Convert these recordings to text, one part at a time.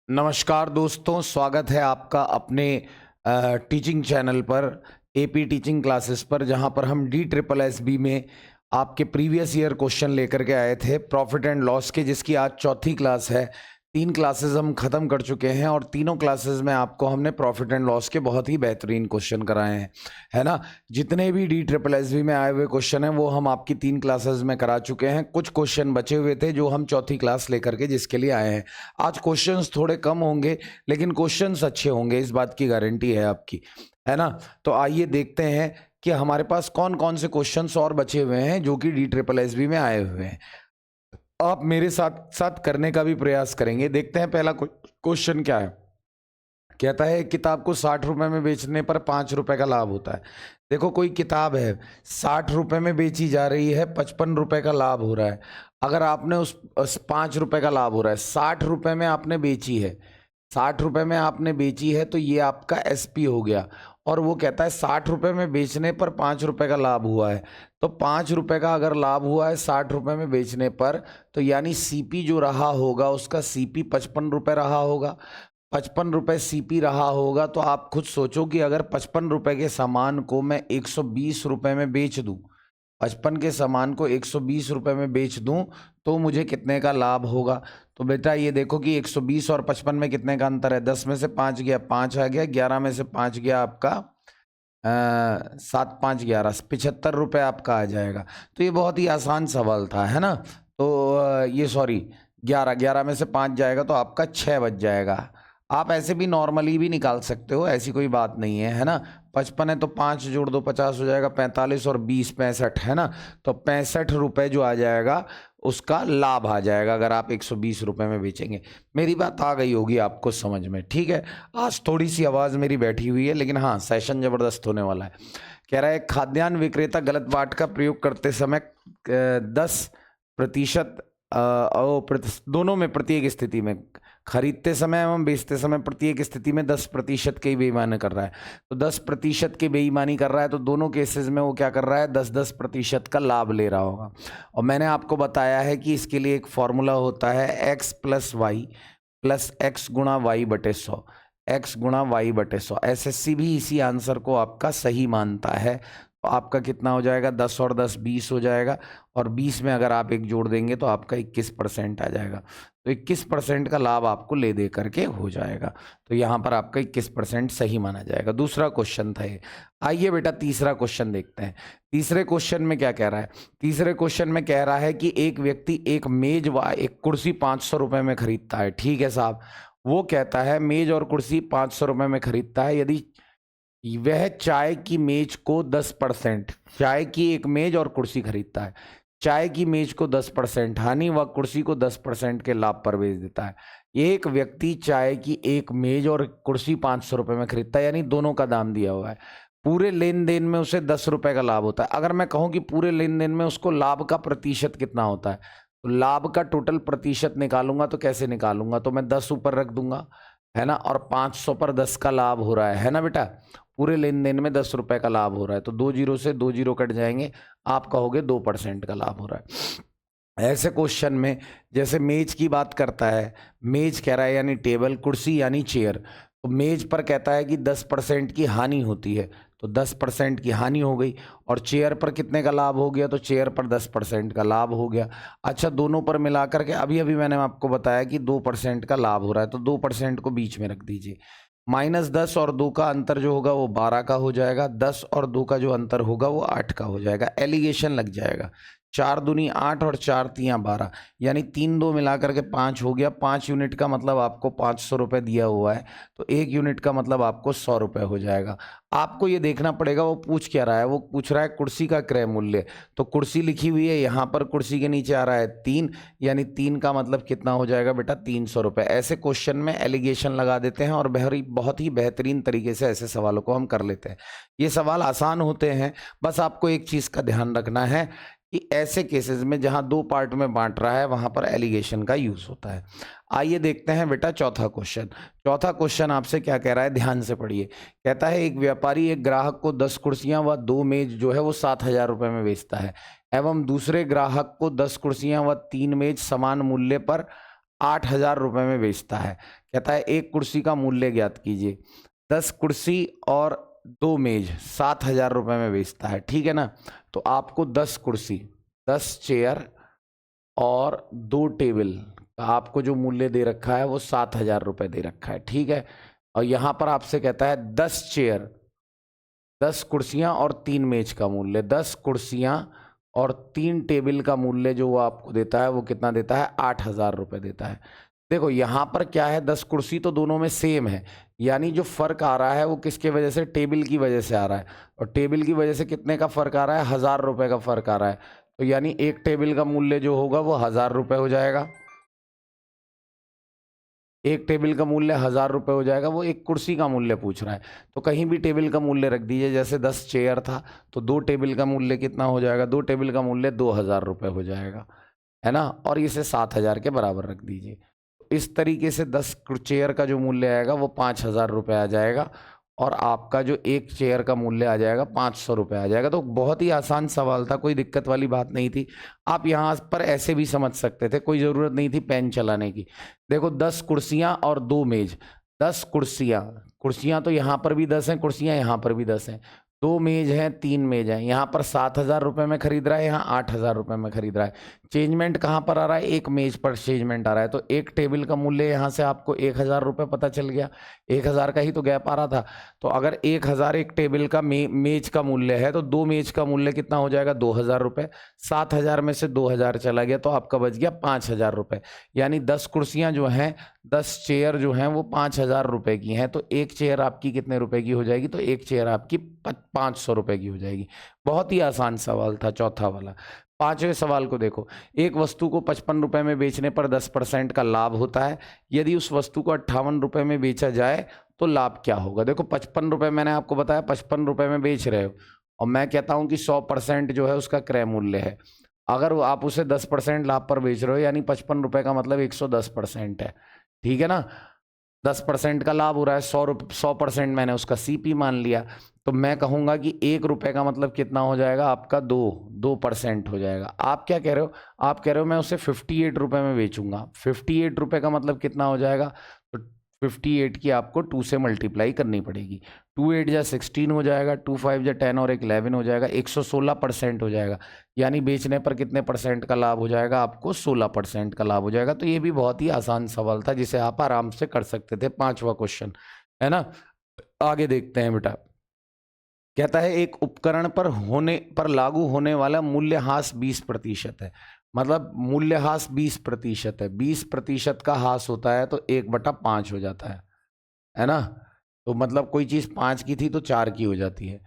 नमस्कार दोस्तों, स्वागत है आपका अपने टीचिंग चैनल पर एपी टीचिंग क्लासेस पर, जहां पर हम DSSB में आपके प्रीवियस ईयर क्वेश्चन लेकर के आए थे प्रॉफिट एंड लॉस के, जिसकी आज चौथी क्लास है। 3 क्लासेस हम ख़त्म कर चुके हैं और तीनों क्लासेस में आपको हमने प्रॉफिट एंड लॉस के बहुत ही बेहतरीन क्वेश्चन कराए हैं, है ना। जितने भी DSSB में आए हुए क्वेश्चन हैं वो हम आपकी 3 क्लासेस में करा चुके हैं। कुछ क्वेश्चन बचे हुए थे जो हम चौथी क्लास लेकर के जिसके लिए आए हैं। आज क्वेश्चंस थोड़े कम होंगे लेकिन क्वेश्चंस अच्छे होंगे, इस बात की गारंटी है आपकी, है ना। तो आइए देखते हैं कि हमारे पास कौन कौन से क्वेश्चंस और बचे हुए हैं जो कि DSSB में आए हुए हैं। आप मेरे साथ साथ करने का भी प्रयास करेंगे। देखते हैं पहला क्वेश्चन क्या है। कहता है किताब को 60 रुपए में बेचने पर 5 रुपए का लाभ होता है। देखो, कोई किताब है 60 रुपए में बेची जा रही है, 55 रुपए का लाभ हो रहा है। अगर आपने उस 5 रुपए का लाभ हो रहा है, 60 रुपए में आपने बेची है, 60 रुपए में आपने बेची है, तो ये आपका SP हो गया। और वो कहता है 60 रुपए में बेचने पर 5 रुपए का लाभ हुआ है। तो 5 रुपए का अगर लाभ हुआ है 60 रुपए में बेचने पर, तो यानी CP जो रहा होगा उसका CP 55 रुपए रहा होगा। 55 रुपए CP रहा होगा, तो आप खुद सोचो कि अगर 55 रुपए के सामान को मैं 120 रुपए में बेच दूं, 55 के सामान को 120 रुपए में बेच दूं, तो मुझे कितने का लाभ होगा। तो बेटा ये देखो कि 120 और 55 में कितने का अंतर है। 10 में से 5 गया, 5 आ गया। 11 में से 5 गया आपका 7 5 11, 75 रुपये आपका आ जाएगा। तो ये बहुत ही आसान सवाल था, है ना। तो ये सॉरी 11 में से 5 जाएगा तो आपका 6 बच जाएगा। आप ऐसे भी नॉर्मली भी निकाल सकते हो, ऐसी कोई बात नहीं है, है ना। 55 है तो 5 जोड़ दो, 50 हो जाएगा। 45 और 20 65, है ना। तो 65 रुपये जो आ जाएगा उसका लाभ आ जाएगा अगर आप 120 रुपये में बेचेंगे। मेरी बात आ गई होगी आपको समझ में, ठीक है। आज थोड़ी सी आवाज़ मेरी बैठी हुई है, लेकिन हाँ, सेशन ज़बरदस्त होने वाला है। कह रहा है खाद्यान्न विक्रेता गलत बाट का प्रयोग करते समय 10% दोनों में प्रत्येक स्थिति में, खरीदते समय एवं बेचते समय प्रत्येक स्थिति में 10% की बेईमानी कर रहा है। तो 10% की बेईमानी कर रहा है, तो दोनों केसेस में वो क्या कर रहा है, 10% का लाभ ले रहा होगा। और मैंने आपको बताया है कि इसके लिए एक फॉर्मूला होता है x + y + x × y/100, x × y/100। SSC भी इसी आंसर को आपका सही मानता है। तो आपका कितना हो जाएगा, 10 और 10 20 हो जाएगा, और 20 में अगर आप 1 जोड़ देंगे तो आपका 21% आ जाएगा। तो 21% का लाभ आपको ले दे करके हो जाएगा। तो यहाँ पर आपका 21% सही माना जाएगा। दूसरा क्वेश्चन था ये। आइए बेटा तीसरा क्वेश्चन देखते हैं। तीसरे क्वेश्चन में क्या कह रहा है। तीसरे क्वेश्चन में कह रहा है कि एक व्यक्ति एक मेज व एक कुर्सी 500 रुपये में खरीदता है। ठीक है साहब, वो कहता है मेज और कुर्सी 500 रुपये में खरीदता है यदि वह चाय की मेज को 10%, चाय की एक मेज और कुर्सी खरीदता है, चाय की मेज को 10% हानि व कुर्सी को 10% के लाभ पर बेच देता है। एक व्यक्ति चाय की एक मेज और कुर्सी 500 रुपये में खरीदता है, यानी दोनों का दाम दिया हुआ है। पूरे लेन देन में उसे 10 रुपये का लाभ होता है। अगर मैं कहूँ कि पूरे लेन देन में उसको लाभ का प्रतिशत कितना होता है, तो लाभ का टोटल प्रतिशत निकालूंगा तो कैसे निकालूंगा, तो मैं 10 ऊपर रख दूंगा, है ना। और 500 पर 10 का लाभ हो रहा है ना बेटा। पूरे लेन देन में 10 रुपए का लाभ हो रहा है, तो 2 जीरो से 2 जीरो कट जाएंगे, आप कहोगे 2% का लाभ हो रहा है। ऐसे क्वेश्चन में जैसे मेज की बात करता है, मेज कह रहा है यानी टेबल, कुर्सी यानी चेयर, तो मेज पर कहता है कि 10% की हानि होती है, तो 10% की हानि हो गई। और चेयर पर कितने का लाभ हो गया, तो चेयर पर 10% का लाभ हो गया। अच्छा, दोनों पर मिलाकर के अभी अभी मैंने आपको बताया कि 2% का लाभ हो रहा है, तो 2% को बीच में रख दीजिए। -10 और 2 का अंतर जो होगा वो 12 का हो जाएगा। 10 और 2 का जो अंतर होगा वो 8 का हो जाएगा। एलिगेशन लग जाएगा। 4 दूनी 8 और 4 तियाँ 12, यानी 3 2 मिलाकर के 5 हो गया। 5 यूनिट का मतलब आपको 500 रुपये दिया हुआ है, तो 1 यूनिट का मतलब आपको 100 रुपये हो जाएगा। आपको ये देखना पड़ेगा वो पूछ क्या रहा है। वो पूछ रहा है कुर्सी का क्रय मूल्य, तो कुर्सी लिखी हुई है यहाँ पर, कुर्सी के नीचे आ रहा है 3, यानी 3 का मतलब कितना हो जाएगा बेटा, 300 रुपये। ऐसे क्वेश्चन में एलिगेशन लगा देते हैं और बहुत ही बेहतरीन तरीके से ऐसे सवालों को हम कर लेते हैं। ये सवाल आसान होते हैं, बस आपको एक चीज़ का ध्यान रखना है कि ऐसे केसेस में जहां 2 पार्ट में बांट रहा है वहां पर एलिगेशन का यूज होता है। आइए देखते हैं बेटा चौथा क्वेश्चन। चौथा क्वेश्चन आपसे क्या कह रहा है, ध्यान से पढ़िए। कहता है एक व्यापारी एक ग्राहक को 10 कुर्सियां व 2 मेज जो है वो 7,000 रुपये में बेचता है, एवं दूसरे ग्राहक को 10 कुर्सियां व 3 मेज समान मूल्य पर 8,000 रुपए में बेचता है। कहता है एक कुर्सी का मूल्य ज्ञात कीजिए। 10 कुर्सी और 2 मेज 7,000 रुपए में बेचता है, ठीक है ना। तो आपको 10 कुर्सी, 10 चेयर और 2 टेबल का आपको जो मूल्य दे रखा है वो 7,000 रुपए दे रखा है, ठीक है। और यहां पर आपसे कहता है 10 चेयर, 10 कुर्सियां और 3 मेज का मूल्य, 10 कुर्सियां और 3 टेबल का मूल्य जो वो आपको देता है वो कितना देता है, 8,000 रुपए देता है। देखो यहां पर क्या है, 10 कुर्सी तो दोनों में सेम है, यानी जो फर्क आ रहा है वो किसके वजह से, टेबल की वजह से आ रहा है। और टेबल की वजह से कितने का फर्क आ रहा है, 1,000 रुपए का फर्क आ रहा है। तो यानी एक टेबल का मूल्य जो होगा वो 1,000 रुपए हो जाएगा। एक टेबल का मूल्य 1,000 रुपए हो जाएगा। वो एक कुर्सी का मूल्य पूछ रहा है, तो कहीं भी टेबल का मूल्य रख दीजिए। जैसे 10 चेयर था तो 2 टेबल का मूल्य कितना हो जाएगा, 2 टेबल का मूल्य 2,000 रुपए हो जाएगा, है ना। और इसे 7,000 के बराबर रख दीजिए। इस तरीके से 10 चेयर का जो मूल्य आएगा वो 5,000 रुपये आ जाएगा, और आपका जो एक चेयर का मूल्य आ जाएगा 500 रुपये आ जाएगा। तो बहुत ही आसान सवाल था, कोई दिक्कत वाली बात नहीं थी। आप यहाँ पर ऐसे भी समझ सकते थे, कोई ज़रूरत नहीं थी पेन चलाने की। देखो 10 कुर्सियाँ और 2 मेज, 10 कुर्सियाँ, कुर्सियाँ तो यहाँ पर भी 10 हैं, कुर्सियाँ यहाँ पर भी 10 हैं, 2 मेज हैं, 3 मेज हैं। यहाँ पर 7,000 रुपये में खरीद रहा है, यहाँ 8,000 रुपये में खरीद रहा है। चेंजमेंट कहाँ पर आ रहा है, एक मेज पर चेंजमेंट आ रहा है। तो एक टेबल का मूल्य यहाँ से आपको 1,000 रुपये पता चल गया, 1,000 का ही तो गैप आ रहा था। तो अगर 1,000 एक टेबल का मेज का मूल्य है तो 2 मेज का मूल्य कितना हो जाएगा, 2,000 रुपये। 7,000 में से 2,000 चला गया तो आपका बच गया 5,000 रुपये। यानी 10 कुर्सियाँ जो हैं, 10 चेयर जो हैं वो 5,000 रुपये की हैं। तो एक चेयर आपकी कितने रुपए की हो जाएगी, तो एक चेयर आपकी 500 रुपये की हो जाएगी। बहुत ही आसान सवाल था चौथा वाला। पांचवें सवाल को देखो, एक वस्तु को 55 रुपये में बेचने पर 10% का लाभ होता है। यदि उस वस्तु को 58 रुपये में बेचा जाए तो लाभ क्या होगा। देखो 55 रुपये मैंने आपको बताया, 55 रुपये में बेच रहे हो, और मैं कहता हूं कि 100% जो है उसका क्रय मूल्य है। अगर वो आप उसे 10% लाभ पर बेच रहे हो, यानी 55 रुपये का मतलब 110% है, ठीक है ना। 10% का लाभ हो रहा है, 100% मैंने उसका सीपी मान लिया। तो मैं कहूंगा कि 1 रुपये का मतलब कितना हो जाएगा आपका, 2% हो जाएगा। आप क्या कह रहे हो, आप कह रहे हो मैं उसे 58 रुपये में बेचूंगा। 58 रुपये का मतलब कितना हो जाएगा, तो 58 की आपको 2 से मल्टीप्लाई करनी पड़ेगी। 2 8 जा 16 हो जाएगा, 2 5 जा 10 और 11 हो जाएगा, 116% हो जाएगा। यानी बेचने पर कितने परसेंट का लाभ हो जाएगा, आपको 16% का लाभ हो जाएगा। तो ये भी बहुत ही आसान सवाल था जिसे आप आराम से कर सकते थे। पांचवा क्वेश्चन है ना। आगे देखते हैं बेटा। कहता है एक उपकरण पर लागू होने वाला मूल्यह्रास 20% है। मतलब मूल्यह्रास 20% है, 20% का ह्रास होता है तो 1/5 हो जाता है ना। तो मतलब कोई चीज 5 की थी तो 4 की हो जाती है।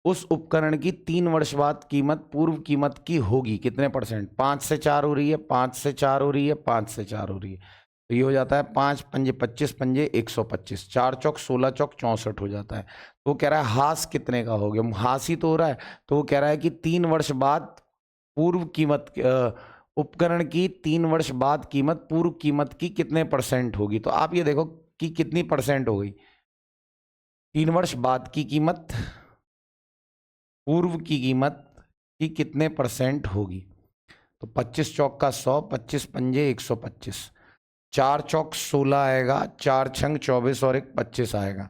उस उपकरण की 3 वर्ष बाद कीमत पूर्व कीमत की होगी कितने परसेंट, 5 से 4 हो रही है, 5 से 4 हो रही है, 5 से 4 हो रही है। तो ये हो जाता है 5 पंजे 25 पंजे 125, 4 चौक 16 चौक 64 हो जाता है। तो वो कह रहा है ह्रास कितने का हो गया, ह्रास ही तो हो रहा है। तो वो कह रहा है कि 3 वर्ष बाद पूर्व कीमत, उपकरण की 3 वर्ष बाद कीमत पूर्व कीमत की कितने परसेंट होगी। तो आप ये देखो कि कितनी परसेंट हो गई, 3 वर्ष बाद की कीमत पूर्व की कीमत की कितने परसेंट होगी। तो 25 चौक का 100, 25 पंजे 125, 4 चौक 16 आएगा, 4 छंग 24 और 1 25 आएगा।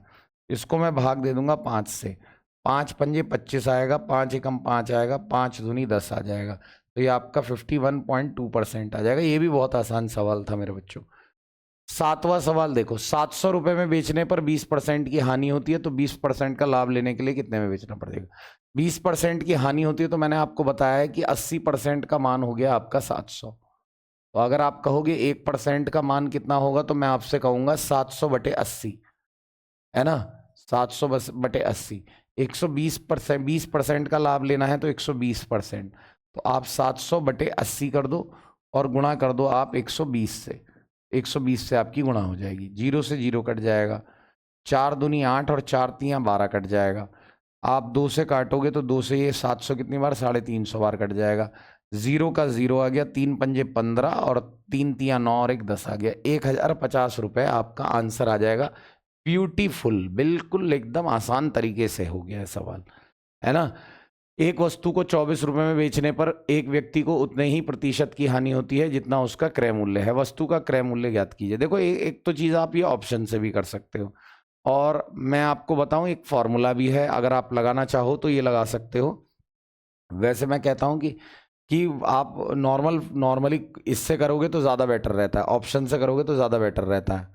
इसको मैं भाग दे दूंगा 5 से, 5 पंजे 25 आएगा, 5 एकम 5 आएगा, 5 दूनी 10 आ जाएगा। तो ये आपका 51.2% आ जाएगा। ये भी बहुत आसान सवाल था मेरे बच्चों। सातवां सवाल देखो, 700 रुपये में बेचने पर 20% की हानि होती है, तो 20% का लाभ लेने के लिए कितने में बेचना पड़ेगा। 20% की हानि होती है तो मैंने आपको बताया है कि 80% का मान हो गया आपका 700। तो अगर आप कहोगे 1% का मान कितना होगा, तो मैं आपसे कहूंगा 700/80, है ना। 700/80, 120%, 20% का लाभ लेना है तो 120%। तो आप 700/80 कर दो और गुणा कर दो आप 120 से, 120 से आपकी गुणा हो जाएगी, 0 से 0 कट जाएगा, 4 दूनी 8 और 4 तियाँ 12 कट जाएगा। आप 2 से काटोगे तो 2 से ये 700 कितनी बार, 350 बार कट जाएगा। 0 का 0 आ गया, 3 पंजे 15 और 3 तियाँ 9 और 1 10 आ गया। 1,050 रुपये आपका आंसर आ जाएगा। ब्यूटीफुल, बिल्कुल एकदम आसान तरीके से हो गया है सवाल, है ना। एक वस्तु को 24 रुपए में बेचने पर एक व्यक्ति को उतने ही प्रतिशत की हानि होती है जितना उसका क्रय मूल्य है। वस्तु का क्रय मूल्य ज्ञात कीजिए। देखो एक तो चीज़ आप ये ऑप्शन से भी कर सकते हो, और मैं आपको बताऊं एक फॉर्मूला भी है, अगर आप लगाना चाहो तो ये लगा सकते हो। वैसे मैं कहता हूं कि आप नॉर्मली इससे करोगे तो ज़्यादा बेटर रहता है, ऑप्शन से करोगे तो ज़्यादा बेटर रहता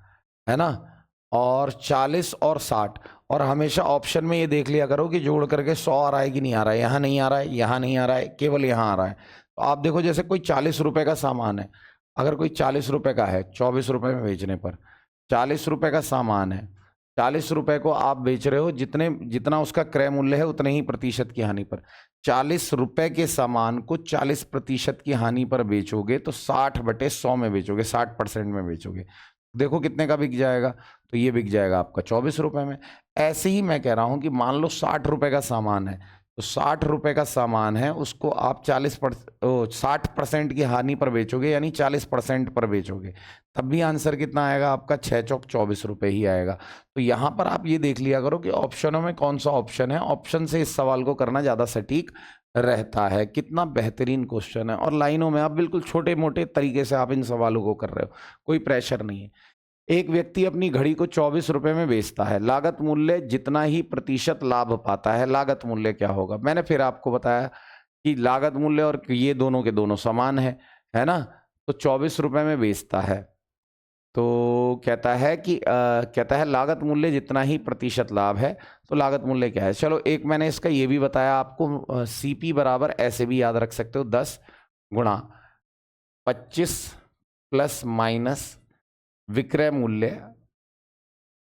है ना। और 40 और 60, और हमेशा ऑप्शन में ये देख लिया करो कि जोड़ करके 100 आ रहा है कि नहीं आ रहा है। यहाँ नहीं आ रहा है, यहाँ नहीं आ रहा है, केवल यहाँ आ रहा है। तो आप देखो जैसे कोई 40 रुपए का सामान है, अगर कोई 40 रुपए का है 24 रुपए में बेचने पर, 40 रुपए का सामान है, 40 रुपए को आप बेच रहे हो, जितना उसका क्रय मूल्य है उतने ही प्रतिशत की हानि पर। 40 रुपए के सामान को 40% की हानि पर बेचोगे तो 60/100 में बेचोगे, 60% में बेचोगे। देखो कितने का बिक जाएगा, तो ये बिक जाएगा आपका 24 रुपए में। ऐसे ही मैं कह रहा हूं कि मान लो 60 रुपए का सामान है, तो 60 रुपए का सामान है, उसको आप 60% की हानि पर बेचोगे, यानी 40% पर बेचोगे, तब भी आंसर कितना आएगा आपका? 6 चौक 24 रुपए ही आएगा। तो यहां पर आप ये देख लिया करो कि ऑप्शनों में कौन सा ऑप्शन है, ऑप्शन से इस सवाल को करना ज्यादा सटीक रहता है। कितना बेहतरीन क्वेश्चन है, और लाइनों में आप बिल्कुल छोटे मोटे तरीके से आप इन सवालों को कर रहे हो, कोई प्रेशर नहीं है। एक व्यक्ति अपनी घड़ी को 24 रुपए में बेचता है, लागत मूल्य जितना ही प्रतिशत लाभ पाता है, लागत मूल्य क्या होगा? मैंने फिर आपको बताया कि लागत मूल्य और ये दोनों के दोनों समान है ना। तो 24 रुपए में बेचता है, तो कहता है लागत मूल्य जितना ही प्रतिशत लाभ है, तो लागत मूल्य क्या है? चलो एक मैंने इसका ये भी बताया आपको, सीपी बराबर ऐसे भी याद रख सकते हो, 10 गुणा 25 प्लस माइनस विक्रय मूल्य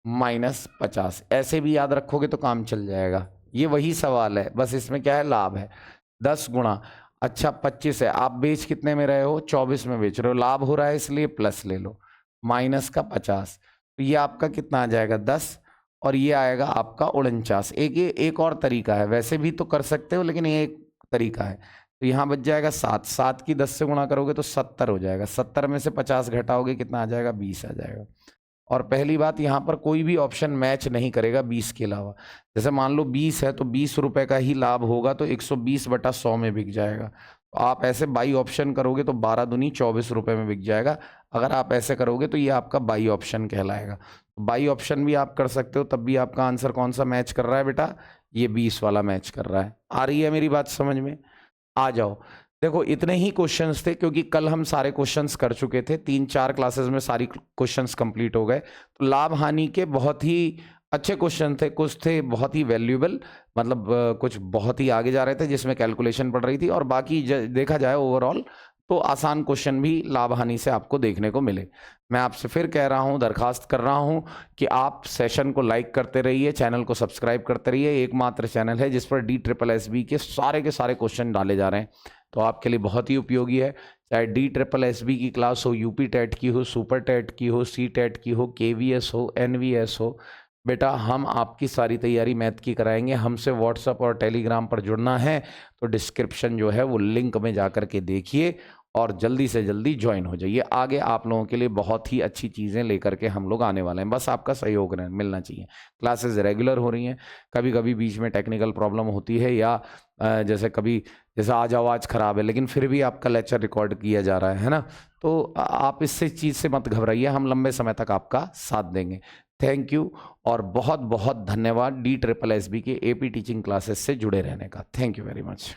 माइनस 50, ऐसे भी याद रखोगे तो काम चल जाएगा। ये वही सवाल है, बस इसमें क्या है, लाभ है। 10 गुणा, अच्छा 25 है, आप बेच कितने में रहे हो? 24 में बेच रहे हो, लाभ हो रहा है इसलिए प्लस ले लो, माइनस का 50, तो ये आपका कितना आ जाएगा? 10, और ये आएगा आपका 49। एक और तरीका है, वैसे भी तो कर सकते हो, लेकिन ये एक तरीका है। तो यहाँ बच जाएगा 7, 7 की 10 से गुणा करोगे तो 70 हो जाएगा, 70 में से 50 घटाओगे कितना आ जाएगा? 20 आ जाएगा। और पहली बात, यहाँ पर कोई भी ऑप्शन मैच नहीं करेगा 20 के अलावा। जैसे मान लो 20 है तो 20 रुपए का ही लाभ होगा, तो 120/100 में बिक जाएगा। तो आप ऐसे बाई ऑप्शन करोगे तो 12 दूनी 24 रुपए में बिक जाएगा। अगर आप ऐसे करोगे तो ये आपका बाई ऑप्शन कहलाएगा। तो बाई ऑप्शन भी आप कर सकते हो, तब भी आपका आंसर कौन सा मैच कर रहा है बेटा? ये 20 वाला मैच कर रहा है। आ रही है मेरी बात समझ में? आ जाओ। देखो इतने ही क्वेश्चंस थे, क्योंकि कल हम सारे क्वेश्चंस कर चुके थे, 3-4 क्लासेस में सारी क्वेश्चंस कंप्लीट हो गए। तो लाभ हानि के बहुत ही अच्छे क्वेश्चन थे, कुछ थे बहुत ही वैल्यूएबल, मतलब कुछ बहुत ही आगे जा रहे थे जिसमें कैलकुलेशन पड़ रही थी, और बाकी देखा जाए ओवरऑल तो आसान क्वेश्चन भी लाभ हानि से आपको देखने को मिले। मैं आपसे फिर कह रहा हूं, दरखास्त कर रहा हूं कि आप सेशन को लाइक करते रहिए, चैनल को सब्सक्राइब करते रहिए। एकमात्र चैनल है जिस पर DSSB के सारे क्वेश्चन डाले जा रहे हैं, तो आपके लिए बहुत ही उपयोगी है। चाहे DSSB की क्लास हो, यूपी टेट की हो, सुपर टेट की हो, सी टेट की हो, KVS हो, NVS हो, बेटा हम आपकी सारी तैयारी मैथ की कराएंगे। हमसे व्हाट्सएप और टेलीग्राम पर जुड़ना है तो डिस्क्रिप्शन जो है वो लिंक में जाकर के देखिए, और जल्दी से जल्दी ज्वाइन हो जाइए। आगे आप लोगों के लिए बहुत ही अच्छी चीज़ें लेकर के हम लोग आने वाले हैं, बस आपका सहयोग मिलना चाहिए। क्लासेस रेगुलर हो रही हैं, कभी कभी बीच में टेक्निकल प्रॉब्लम होती है, या जैसे आज आवाज़ ख़राब है, लेकिन फिर भी आपका लेक्चर रिकॉर्ड किया जा रहा है ना। तो आप इससे चीज़ से मत घबराइए, हम लंबे समय तक आपका साथ देंगे। थैंक यू, और बहुत बहुत धन्यवाद DSSB के AP टीचिंग क्लासेस से जुड़े रहने का। Thank you very much.